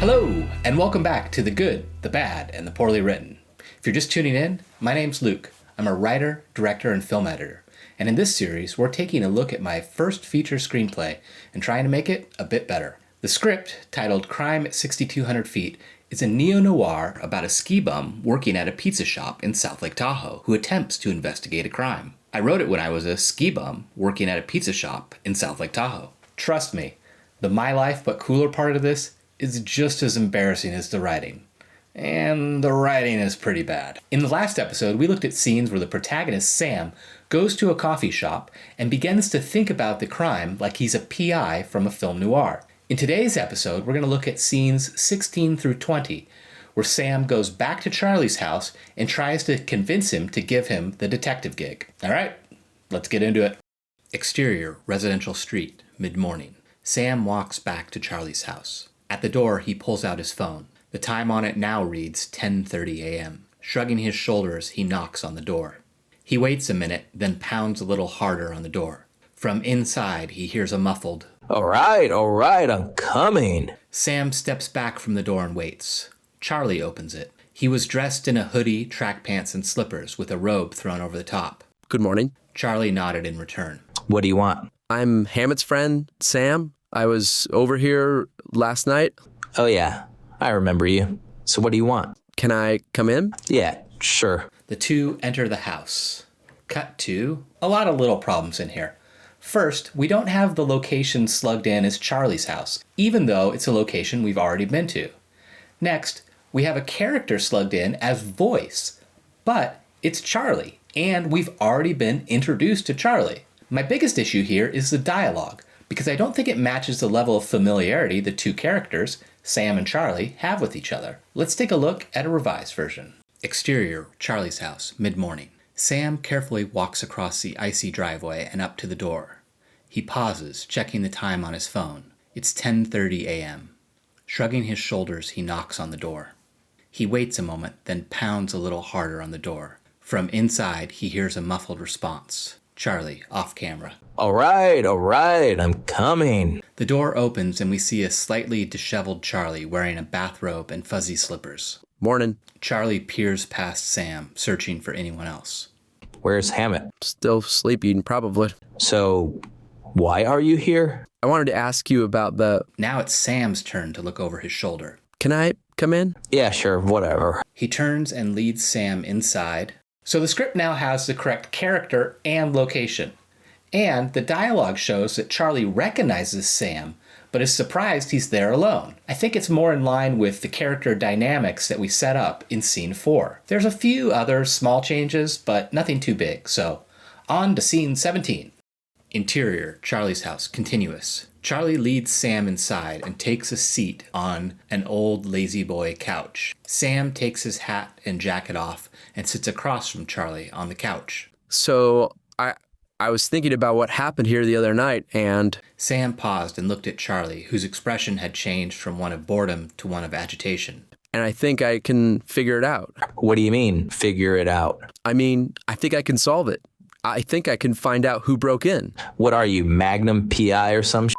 Hello, and welcome back to The Good, the Bad, and the Poorly Written. If you're just tuning in, my name's Luke. I'm a writer, director, and film editor. And in this series, we're taking a look at my first feature screenplay and trying to make it a bit better. The script, titled Crime at 6,200 Feet, is a neo-noir about a ski bum working at a pizza shop in South Lake Tahoe who attempts to investigate a crime. I wrote it when I was a ski bum working at a pizza shop in South Lake Tahoe. Trust me, the my life but cooler part of this is just as embarrassing as the writing. And the writing is pretty bad. In the last episode, we looked at scenes where the protagonist, Sam, goes to a coffee shop and begins to think about the crime like he's a PI from a film noir. In today's episode, we're going to look at scenes 16 through 20, where Sam goes back to Charlie's house and tries to convince him to give him the detective gig. All right, let's get into it. Exterior, residential street, mid-morning. Sam walks back to Charlie's house. At the door, he pulls out his phone. The time on it now reads 10:30 a.m. Shrugging his shoulders, he knocks on the door. He waits a minute, then pounds a little harder on the door. From inside, he hears a muffled, All right, I'm coming. Sam steps back from the door and waits. Charlie opens it. He was dressed in a hoodie, track pants, and slippers with a robe thrown over the top. Good morning. Charlie nodded in return. What do you want? I'm Hammett's friend, Sam. I was over here last night. Oh yeah, I remember you. So what do you want? Can I come in? Yeah, sure. The two enter the house. Cut to a lot of little problems in here. First, we don't have the location slugged in as Charlie's house, even though it's a location we've already been to. Next, we have a character slugged in as voice, but it's Charlie, and we've already been introduced to Charlie. My biggest issue here is the dialogue, because I don't think it matches the level of familiarity the two characters, Sam and Charlie, have with each other. Let's take a look at a revised version. Exterior, Charlie's house, mid-morning. Sam carefully walks across the icy driveway and up to the door. He pauses, checking the time on his phone. It's 10:30 a.m. Shrugging his shoulders, he knocks on the door. He waits a moment, then pounds a little harder on the door. From inside, he hears a muffled response. Charlie, off camera. All right, I'm coming. The door opens and we see a slightly disheveled Charlie wearing a bathrobe and fuzzy slippers. Morning. Charlie peers past Sam, searching for anyone else. Where's Hammett? Still sleeping, probably. So, why are you here? I wanted to ask you about the... Now it's Sam's turn to look over his shoulder. Can I come in? Yeah, sure, whatever. He turns and leads Sam inside. So the script now has the correct character and location. And the dialogue shows that Charlie recognizes Sam, but is surprised he's there alone. I think it's more in line with the character dynamics that we set up in scene 4. There's a few other small changes, but nothing too big, so on to scene 17. Interior, Charlie's house, continuous. Charlie leads Sam inside and takes a seat on an old lazy boy couch. Sam takes his hat and jacket off and sits across from Charlie on the couch. So, I was thinking about what happened here the other night, and... Sam paused and looked at Charlie, whose expression had changed from one of boredom to one of agitation. And I think I can figure it out. What do you mean, figure it out? I mean, I think I can solve it. I think I can find out who broke in. What are you, Magnum PI or some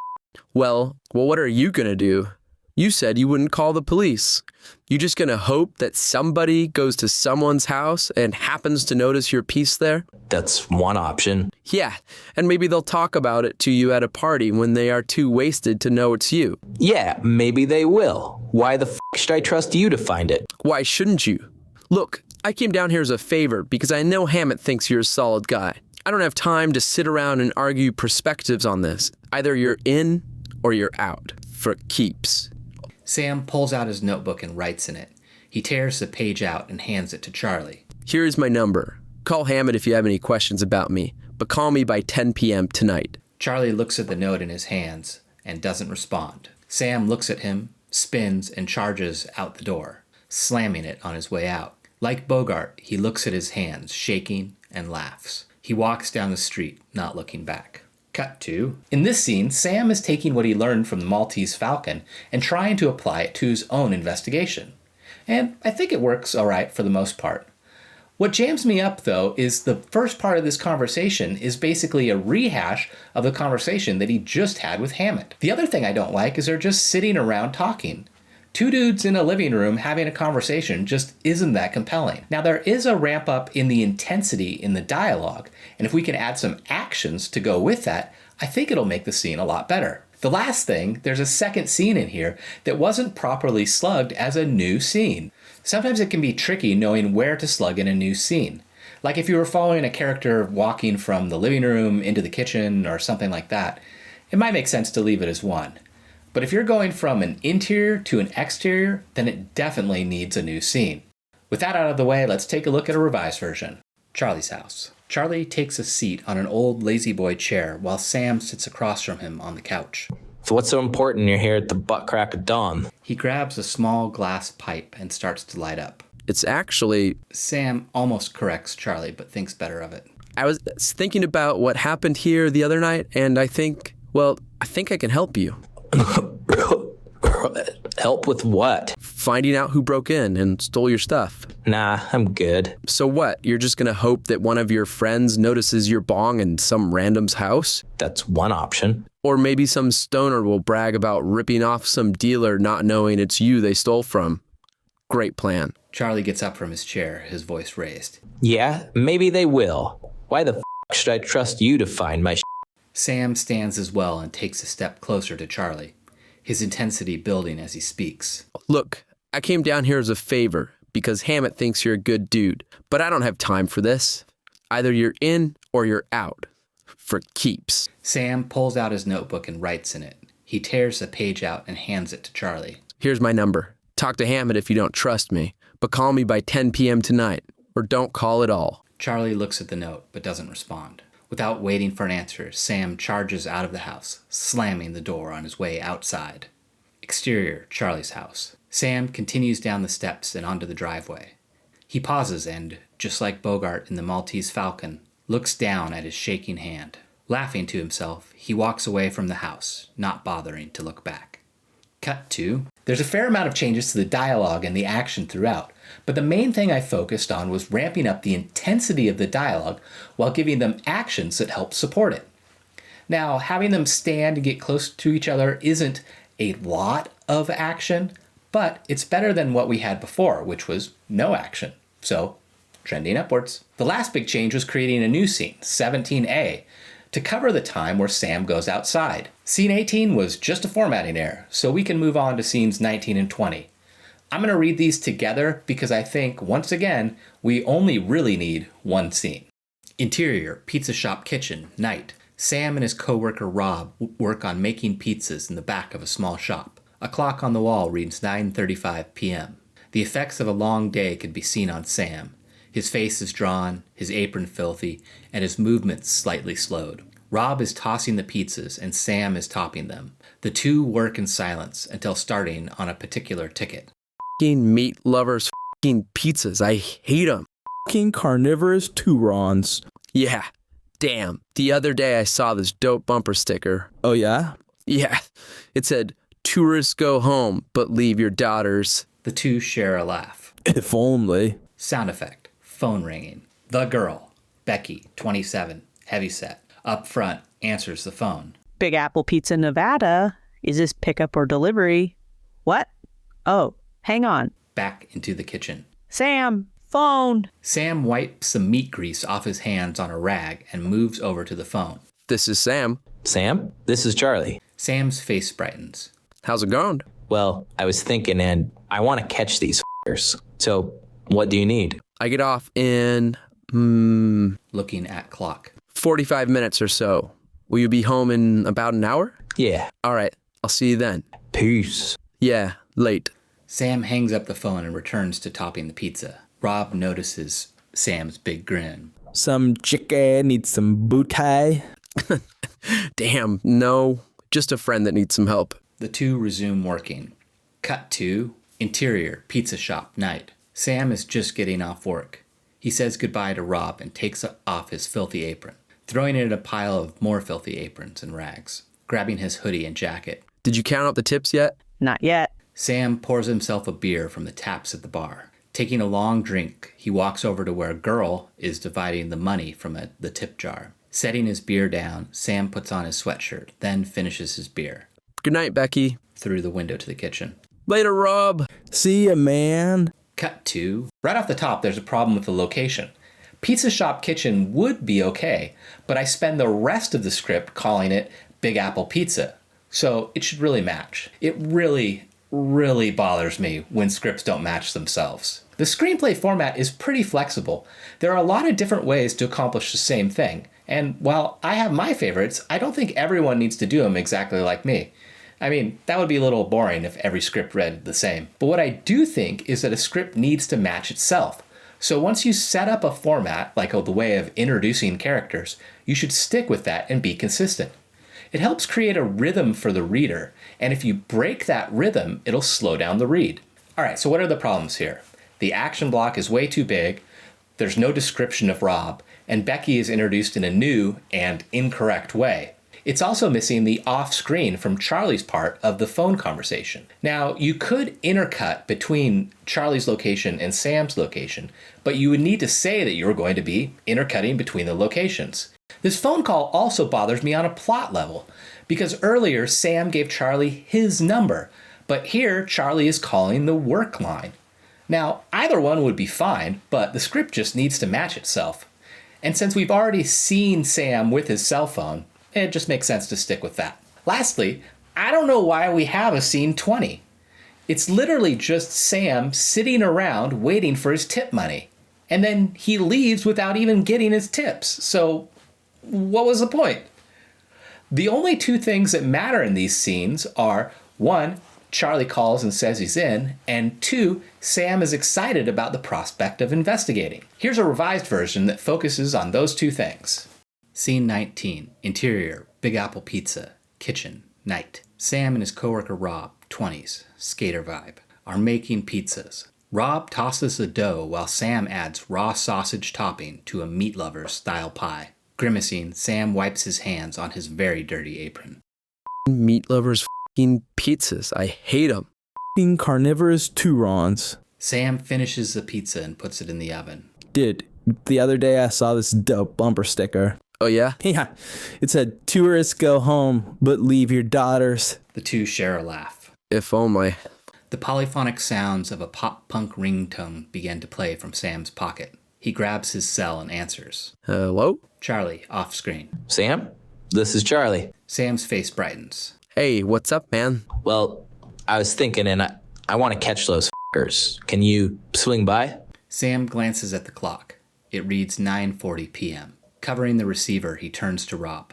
Well, what are you gonna do? You said you wouldn't call the police. You just gonna hope that somebody goes to someone's house and happens to notice your piece there? That's one option. Yeah, and maybe they'll talk about it to you at a party when they are too wasted to know it's you. Yeah, maybe they will. Why the should I trust you to find it? Why shouldn't you? Look, I came down here as a favor because I know Hammett thinks you're a solid guy. I don't have time to sit around and argue perspectives on this. Either you're in or you're out. For keeps. Sam pulls out his notebook and writes in it. He tears the page out and hands it to Charlie. Here is my number. Call Hammett if you have any questions about me, but call me by 10 p.m. tonight. Charlie looks at the note in his hands and doesn't respond. Sam looks at him, spins, and charges out the door, slamming it on his way out. Like Bogart, he looks at his hands, shaking, and laughs. He walks down the street, not looking back. Cut to. In this scene, Sam is taking what he learned from the Maltese Falcon and trying to apply it to his own investigation. And I think it works all right for the most part. What jams me up, though, is the first part of this conversation is basically a rehash of the conversation that he just had with Hammett. The other thing I don't like is they're just sitting around talking. Two dudes in a living room having a conversation just isn't that compelling. Now, there is a ramp up in the intensity in the dialogue, and if we can add some actions to go with that, I think it'll make the scene a lot better. The last thing, there's a second scene in here that wasn't properly slugged as a new scene. Sometimes it can be tricky knowing where to slug in a new scene. Like if you were following a character walking from the living room into the kitchen or something like that, it might make sense to leave it as one. But if you're going from an interior to an exterior, then it definitely needs a new scene. With that out of the way, let's take a look at a revised version. Charlie's house. Charlie takes a seat on an old lazy-boy chair while Sam sits across from him on the couch. So what's so important you're here at the butt crack of dawn? He grabs a small glass pipe and starts to light up. It's actually... Sam almost corrects Charlie, but thinks better of it. I was thinking about what happened here the other night, and I think I can help you. Help with what? Finding out who broke in and stole your stuff. Nah, I'm good. So what? You're just gonna hope that one of your friends notices your bong in some random's house? That's one option. Or maybe some stoner will brag about ripping off some dealer not knowing it's you they stole from. Great plan. Charlie gets up from his chair, his voice raised. Yeah, maybe they will. Why the should I trust you to find my Sam stands as well and takes a step closer to Charlie, his intensity building as he speaks. Look, I came down here as a favor because Hammett thinks you're a good dude, but I don't have time for this. Either you're in or you're out. For keeps. Sam pulls out his notebook and writes in it. He tears a page out and hands it to Charlie. Here's my number. Talk to Hammett if you don't trust me, but call me by 10 p.m. tonight, or don't call at all. Charlie looks at the note, but doesn't respond. Without waiting for an answer, Sam charges out of the house, slamming the door on his way outside. Exterior, Charlie's house. Sam continues down the steps and onto the driveway. He pauses and, just like Bogart in The Maltese Falcon, looks down at his shaking hand. Laughing to himself, he walks away from the house, not bothering to look back. Cut to. There's a fair amount of changes to the dialogue and the action throughout, but the main thing I focused on was ramping up the intensity of the dialogue while giving them actions that help support it. Now, having them stand and get close to each other isn't a lot of action, but it's better than what we had before, which was no action. So, trending upwards. The last big change was creating a new scene, 17A, to cover the time where Sam goes outside. Scene 18 was just a formatting error, so we can move on to scenes 19 and 20. I'm going to read these together because I think, once again, we only really need one scene. Interior, pizza shop kitchen, night. Sam and his coworker Rob work on making pizzas in the back of a small shop. A clock on the wall reads 9:35 p.m. The effects of a long day could be seen on Sam. His face is drawn, his apron filthy, and his movements slightly slowed. Rob is tossing the pizzas and Sam is topping them. The two work in silence until starting on a particular ticket. F***ing meat lovers, f***ing pizzas. I hate them. F***ing carnivorous Turons. Yeah, damn. The other day I saw this dope bumper sticker. Oh yeah? Yeah, it said, tourists go home, but leave your daughters. The two share a laugh. If only. Sound effect. Phone ringing. The girl. Becky, 27, heavyset. Up front, answers the phone. Big Apple Pizza, Nevada. Is this pickup or delivery? What? Oh, hang on. Back into the kitchen. Sam, phone. Sam wipes some meat grease off his hands on a rag and moves over to the phone. This is Sam. Sam, this is Charlie. Sam's face brightens. How's it going? Well, I was thinking, and I want to catch these f***ers. So, what do you need? I get off in, Looking at clock. 45 minutes or so. Will you be home in about an hour? Yeah. All right, I'll see you then. Peace. Yeah, late. Sam hangs up the phone and returns to topping the pizza. Rob notices Sam's big grin. Some chicken needs some booty. Damn, no. Just a friend that needs some help. The two resume working. Cut to interior, pizza shop, night. Sam is just getting off work. He says goodbye to Rob and takes off his filthy apron, throwing it in a pile of more filthy aprons and rags, grabbing his hoodie and jacket. Did you count up the tips yet? Not yet. Sam pours himself a beer from the taps at the bar. Taking a long drink, he walks over to where a girl is dividing the money from the tip jar. Setting his beer down, Sam puts on his sweatshirt, then finishes his beer. Good night, Becky. Through the window to the kitchen. Later, Rob. See ya, man. Cut to. Right off the top, there's a problem with the location. Pizza Shop Kitchen would be okay, but I spend the rest of the script calling it Big Apple Pizza. So it should really match. It really bothers me when scripts don't match themselves. The screenplay format is pretty flexible. There are a lot of different ways to accomplish the same thing. And while I have my favorites, I don't think everyone needs to do them exactly like me. I mean, that would be a little boring if every script read the same. But what I do think is that a script needs to match itself. So once you set up a format, like the way of introducing characters, you should stick with that and be consistent. It helps create a rhythm for the reader, and if you break that rhythm, it'll slow down the read. All right, so what are the problems here? The action block is way too big, there's no description of Rob, and Becky is introduced in a new and incorrect way. It's also missing the off-screen from Charlie's part of the phone conversation. Now, you could intercut between Charlie's location and Sam's location, but you would need to say that you were going to be intercutting between the locations. This phone call also bothers me on a plot level, because earlier Sam gave Charlie his number, but here Charlie is calling the work line. Now, either one would be fine, but the script just needs to match itself. And since we've already seen Sam with his cell phone, it just makes sense to stick with that. Lastly, I don't know why we have a scene 20. It's literally just Sam sitting around waiting for his tip money. And then he leaves without even getting his tips. So what was the point? The only two things that matter in these scenes are, one, Charlie calls and says he's in, and two, Sam is excited about the prospect of investigating. Here's a revised version that focuses on those two things. Scene 19. Interior, Big Apple Pizza. Kitchen, night. Sam and his coworker Rob, 20s, skater vibe, are making pizzas. Rob tosses the dough while Sam adds raw sausage topping to a meat lover's style pie. Grimacing, Sam wipes his hands on his very dirty apron. Meat lovers f***ing pizzas. I hate them. F***ing carnivorous Turons. Sam finishes the pizza and puts it in the oven. Dude, the other day I saw this dope bumper sticker. Oh, yeah? Yeah, it said, tourists go home, but leave your daughters. The two share a laugh. If only. The polyphonic sounds of a pop-punk ringtone begin to play from Sam's pocket. He grabs his cell and answers. Hello? Charlie, off screen. Sam, this is Charlie. Sam's face brightens. Hey, what's up, man? Well, I was thinking, and I want to catch those f***ers. Can you swing by? Sam glances at the clock. It reads 9:40 p.m. Covering the receiver, he turns to Rob.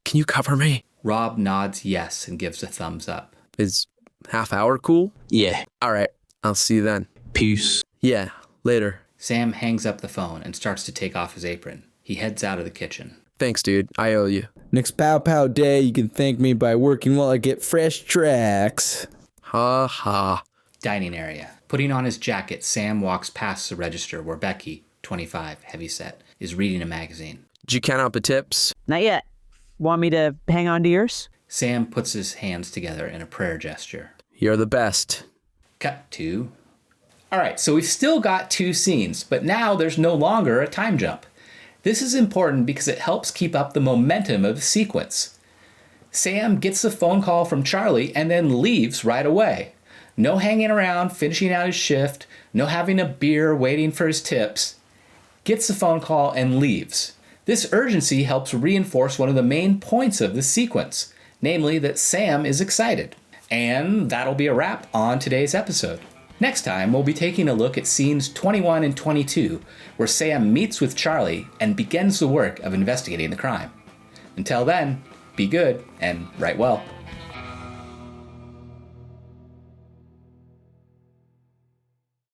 Can you cover me? Rob nods yes and gives a thumbs up. Is half hour cool? Yeah. All right, I'll see you then. Peace. Yeah, later. Sam hangs up the phone and starts to take off his apron. He heads out of the kitchen. Thanks, dude. I owe you. Next Pow Pow Day, you can thank me by working while I get fresh tracks. Ha ha. Dining area. Putting on his jacket, Sam walks past the register where Becky, 25, heavyset, is reading a magazine. Did you count out the tips? Not yet. Want me to hang on to yours? Sam puts his hands together in a prayer gesture. You're the best. Cut to. All right, so we've still got two scenes, but now there's no longer a time jump. This is important because it helps keep up the momentum of the sequence. Sam gets the phone call from Charlie and then leaves right away. No hanging around, finishing out his shift, no having a beer, waiting for his tips. Gets the phone call and leaves. This urgency helps reinforce one of the main points of the sequence, namely that Sam is excited. And that'll be a wrap on today's episode. Next time, we'll be taking a look at scenes 21 and 22, where Sam meets with Charlie and begins the work of investigating the crime. Until then, be good and write well.